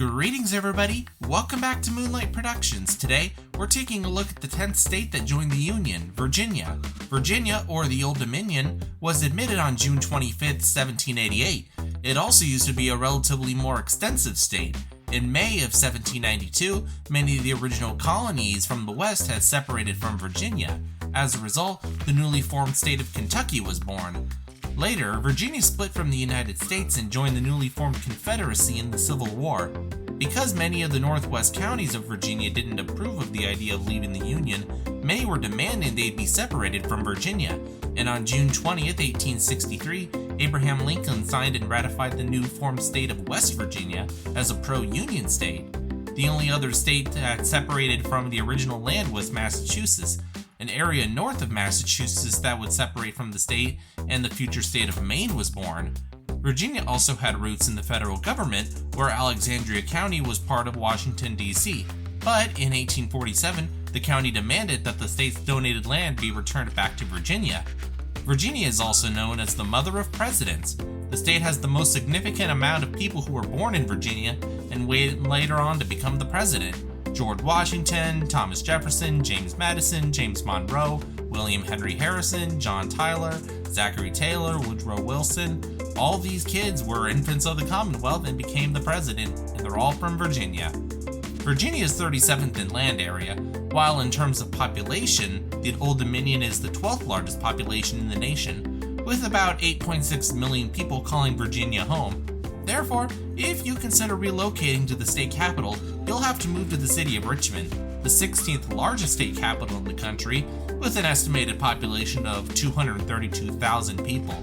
Greetings, everybody! Welcome back to Moonlight Productions. Today, we're taking a look at the 10th state that joined the Union, Virginia. Virginia, or the Old Dominion, was admitted on June 25, 1788. It also used to be a relatively more extensive state. In May of 1792, many of the original colonies from the West had separated from Virginia. As a result, the newly formed state of Kentucky was born. Later, Virginia split from the United States and joined the newly formed Confederacy in the Civil War. Because many of the northwest counties of Virginia didn't approve of the idea of leaving the Union, many were demanding they'd be separated from Virginia. And on June 20th, 1863, Abraham Lincoln signed and ratified the new formed state of West Virginia as a pro-Union state. The only other state that separated from the original land was Massachusetts, an area north of Massachusetts that would separate from the state, and the future state of Maine was born. Virginia also had roots in the federal government, where Alexandria County was part of Washington, D.C. But in 1847, the county demanded that the state's donated land be returned back to Virginia. Virginia is also known as the Mother of Presidents. The state has the most significant amount of people who were born in Virginia and went later on to become the president. George Washington, Thomas Jefferson, James Madison, James Monroe, William Henry Harrison, John Tyler, Zachary Taylor, Woodrow Wilson. All these kids were infants of the Commonwealth and became the president, and they're all from Virginia. Virginia is 37th in land area, while in terms of population, the Old Dominion is the 12th largest population in the nation, with about 8.6 million people calling Virginia home. Therefore, if you consider relocating to the state capital, you'll have to move to the city of Richmond, the 16th largest state capital in the country, with an estimated population of 232,000 people.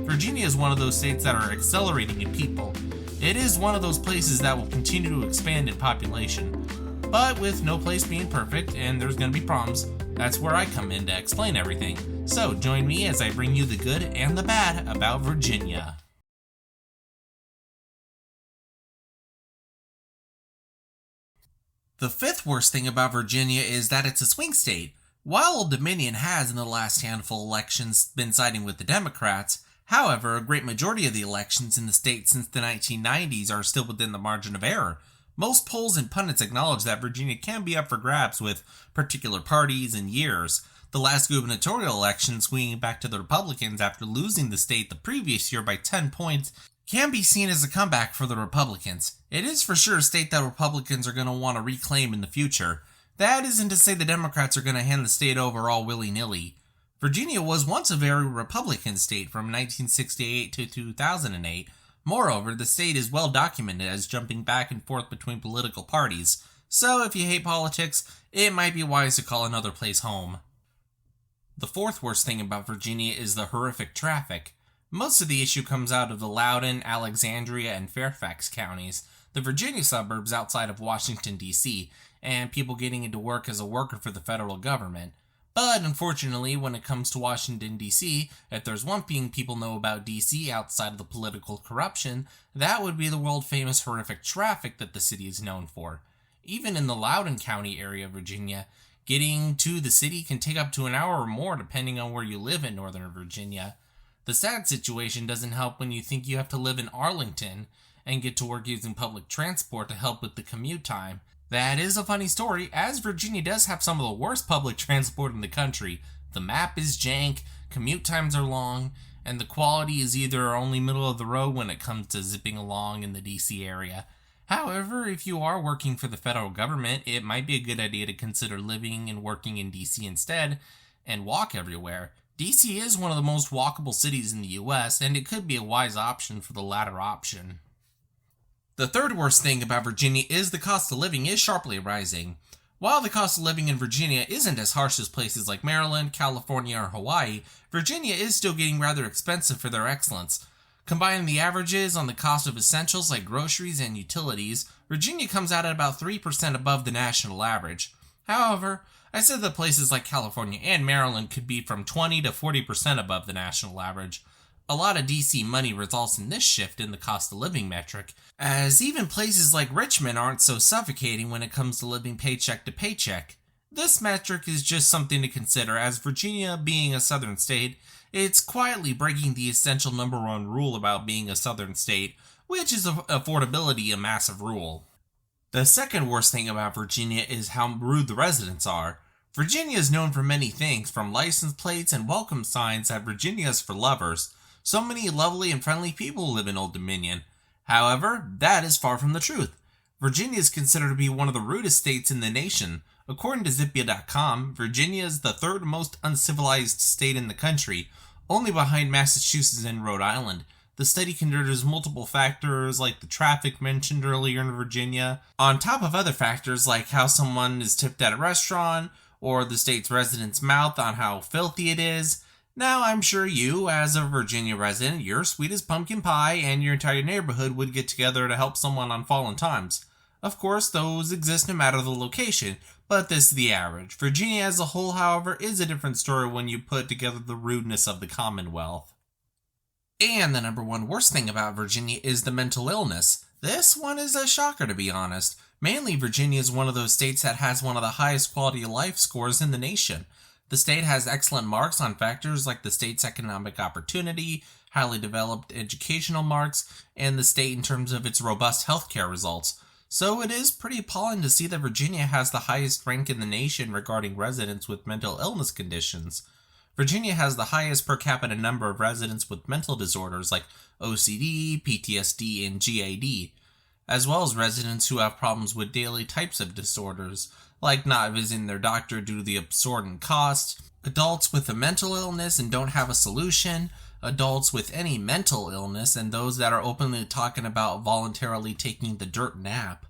Virginia is one of those states that are accelerating in people. It is one of those places that will continue to expand in population. But with no place being perfect, and there's going to be problems, that's where I come in to explain everything. So join me as I bring you the good and the bad about Virginia. The fifth worst thing about Virginia is that it's a swing state. While Old Dominion has in the last handful of elections been siding with the Democrats, however, a great majority of the elections in the state since the 1990s are still within the margin of error. Most polls and pundits acknowledge that Virginia can be up for grabs with particular parties and years. The last gubernatorial election, swinging back to the Republicans after losing the state the previous year by 10 points, can be seen as a comeback for the Republicans. It is for sure a state that Republicans are going to want to reclaim in the future. That isn't to say the Democrats are going to hand the state over all willy-nilly. Virginia was once a very Republican state from 1968 to 2008. Moreover, the state is well documented as jumping back and forth between political parties. So if you hate politics, it might be wise to call another place home. The fourth worst thing about Virginia is the horrific traffic. Most of the issue comes out of the Loudoun, Alexandria, and Fairfax counties, the Virginia suburbs outside of Washington, D.C., and people getting into work as a worker for the federal government. But unfortunately, when it comes to Washington, D.C., if there's one thing people know about D.C. outside of the political corruption, that would be the world-famous horrific traffic that the city is known for. Even in the Loudoun County area of Virginia, getting to the city can take up to an hour or more depending on where you live in Northern Virginia. The sad situation doesn't help when you think you have to live in Arlington and get to work using public transport to help with the commute time. That is a funny story, as Virginia does have some of the worst public transport in the country. The map is jank, commute times are long, and the quality is either only middle of the road when it comes to zipping along in the DC area. However, if you are working for the federal government, it might be a good idea to consider living and working in DC instead, and walk everywhere. DC is one of the most walkable cities in the US, and it could be a wise option for the latter option. The third worst thing about Virginia is the cost of living is sharply rising. While the cost of living in Virginia isn't as harsh as places like Maryland, California, or Hawaii, Virginia is still getting rather expensive for their excellence. Combining the averages on the cost of essentials like groceries and utilities, Virginia comes out at about 3% above the national average. However, I said that places like California and Maryland could be from 20 to 40% above the national average. A lot of DC money results in this shift in the cost of living metric, as even places like Richmond aren't so suffocating when it comes to living paycheck to paycheck. This metric is just something to consider, as Virginia being a southern state, it's quietly breaking the essential number one rule about being a southern state, which is affordability a massive rule. The second worst thing about Virginia is how rude the residents are. Virginia is known for many things, from license plates and welcome signs that Virginia is for lovers. So many lovely and friendly people live in Old Dominion. However, that is far from the truth. Virginia is considered to be one of the rudest states in the nation. According to Zippia.com, Virginia is the third most uncivilized state in the country, only behind Massachusetts and Rhode Island. The study considers multiple factors like the traffic mentioned earlier in Virginia, on top of other factors like how someone is tipped at a restaurant, or the state's residents' mouth on how filthy it is. Now, I'm sure you, as a Virginia resident, you're sweet as pumpkin pie, and your entire neighborhood would get together to help someone on fallen times. Of course, those exist no matter the location, but this is the average. Virginia as a whole, however, is a different story when you put together the rudeness of the Commonwealth. And the number one worst thing about Virginia is the mental illness. This one is a shocker, to be honest. Mainly, Virginia is one of those states that has one of the highest quality of life scores in the nation. The state has excellent marks on factors like the state's economic opportunity, highly developed educational marks, and the state in terms of its robust healthcare results. So it is pretty appalling to see that Virginia has the highest rank in the nation regarding residents with mental illness conditions. Virginia has the highest per capita number of residents with mental disorders like OCD, PTSD, and GAD, as well as residents who have problems with daily types of disorders, like not visiting their doctor due to the absorbent cost, adults with a mental illness and don't have a solution, adults with any mental illness, and those that are openly talking about voluntarily taking the dirt nap.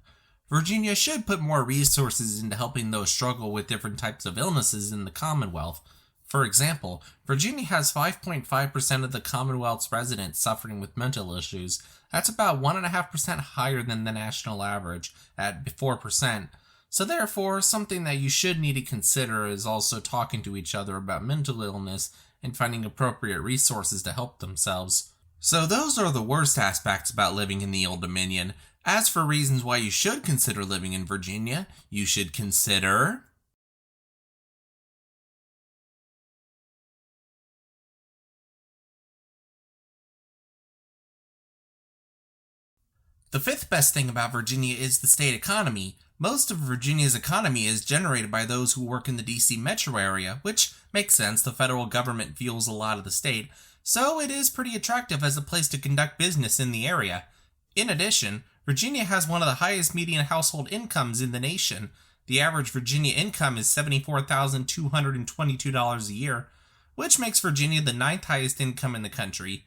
Virginia should put more resources into helping those struggle with different types of illnesses in the Commonwealth. For example, Virginia has 5.5% of the Commonwealth's residents suffering with mental issues. That's about 1.5% higher than the national average, at 4%. So therefore, something that you should need to consider is also talking to each other about mental illness and finding appropriate resources to help themselves. So those are the worst aspects about living in the Old Dominion. As for reasons why you should consider living in Virginia, you should consider the fifth best thing about Virginia is the state economy. Most of Virginia's economy is generated by those who work in the DC metro area, which makes sense. The federal government fuels a lot of the state, so it is pretty attractive as a place to conduct business in the area. In addition, Virginia has one of the highest median household incomes in the nation. The average Virginia income is $74,222 a year, which makes Virginia the ninth highest income in the country.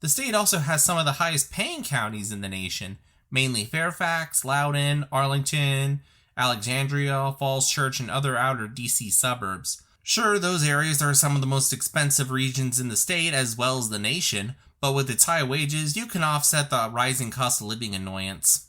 The state also has some of the highest paying counties in the nation, mainly Fairfax, Loudoun, Arlington, Alexandria, Falls Church, and other outer DC suburbs. Sure, those areas are some of the most expensive regions in the state as well as the nation, but with its high wages, you can offset the rising cost of living annoyance.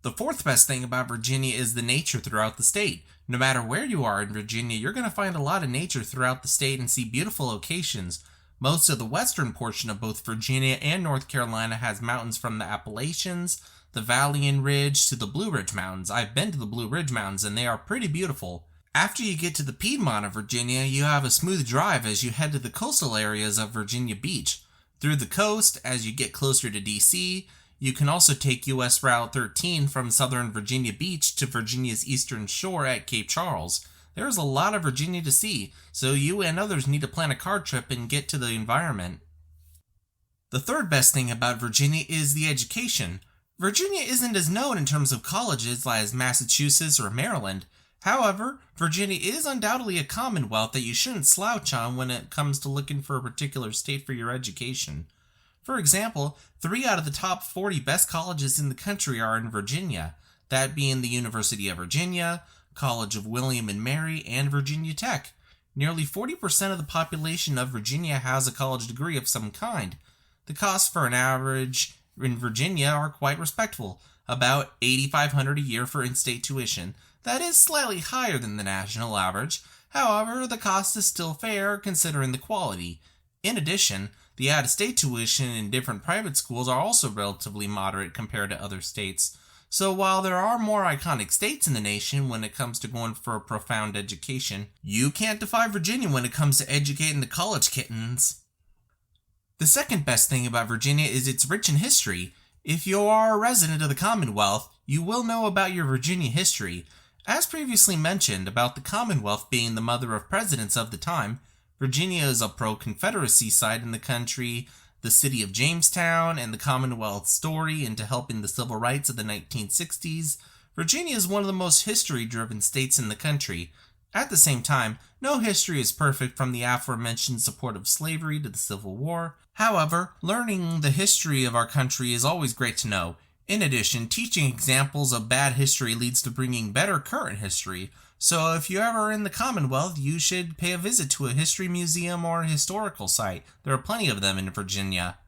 The fourth best thing about Virginia is the nature throughout the state. No matter where you are in Virginia, you're going to find a lot of nature throughout the state and see beautiful locations. Most of the western portion of both Virginia and North Carolina has mountains from the Appalachians, the Valiant Ridge, to the Blue Ridge Mountains. I've been to the Blue Ridge Mountains and they are pretty beautiful. After you get to the Piedmont of Virginia, you have a smooth drive as you head to the coastal areas of Virginia Beach. Through the coast, as you get closer to DC, you can also take US Route 13 from southern Virginia Beach to Virginia's eastern shore at Cape Charles. There's a lot of Virginia to see, so you and others need to plan a car trip and get to the environment. The third best thing about Virginia is the education. Virginia isn't as known in terms of colleges as Massachusetts or Maryland. However, Virginia is undoubtedly a commonwealth that you shouldn't slouch on when it comes to looking for a particular state for your education. For example, 3 out of the top 40 best colleges in the country are in Virginia, that being the University of Virginia, College of William and Mary, and Virginia Tech. Nearly 40% of the population of Virginia has a college degree of some kind. The costs for an average in Virginia are quite respectable, about $8,500 a year for in-state tuition. That is slightly higher than the national average. However, the cost is still fair considering the quality. In addition, the out-of-state tuition in different private schools are also relatively moderate compared to other states. So while there are more iconic states in the nation when it comes to going for a profound education, you can't defy Virginia when it comes to educating the college kittens. The second best thing about Virginia is it's rich in history. If you are a resident of the Commonwealth, you will know about your Virginia history. As previously mentioned about the Commonwealth being the mother of presidents of the time, Virginia is a pro-Confederacy side in the country, the city of Jamestown, and the Commonwealth story into helping the civil rights of the 1960s. Virginia is one of the most history-driven states in the country. At the same time, no history is perfect from the aforementioned support of slavery to the Civil War. However, learning the history of our country is always great to know. In addition, teaching examples of bad history leads to bringing better current history. So if you're ever in the Commonwealth, you should pay a visit to a history museum or a historical site. There are plenty of them in Virginia.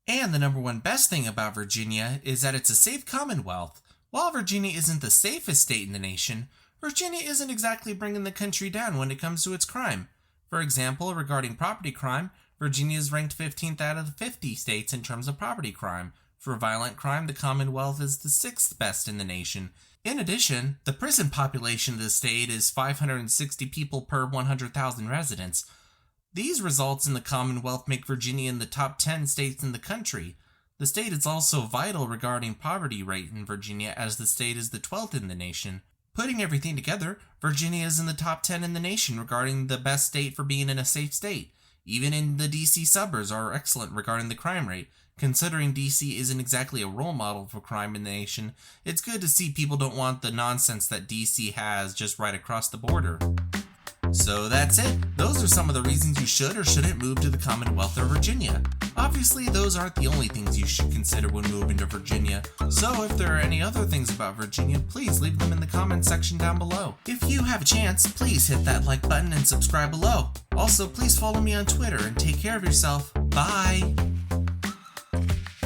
And the number one best thing about Virginia is that it's a safe Commonwealth. While Virginia isn't the safest state in the nation, Virginia isn't exactly bringing the country down when it comes to its crime. For example, regarding property crime, Virginia is ranked 15th out of the 50 states in terms of property crime. For violent crime, the Commonwealth is the 6th best in the nation. In addition, the prison population of the state is 560 people per 100,000 residents. These results in the Commonwealth make Virginia in the top 10 states in the country. The state is also vital regarding poverty rate in Virginia, as the state is the 12th in the nation. Putting everything together, Virginia is in the top 10 in the nation regarding the best state for being in a safe state. Even in the DC suburbs are excellent regarding the crime rate. Considering DC isn't exactly a role model for crime in the nation, it's good to see people don't want the nonsense that DC has just right across the border. So that's it. Those are some of the reasons you should or shouldn't move to the Commonwealth of Virginia. Obviously, those aren't the only things you should consider when moving to Virginia, so if there are any other things about Virginia, please leave them in the comments section down below. If you have a chance, please hit that like button and subscribe below. Also, please follow me on Twitter and take care of yourself. Bye!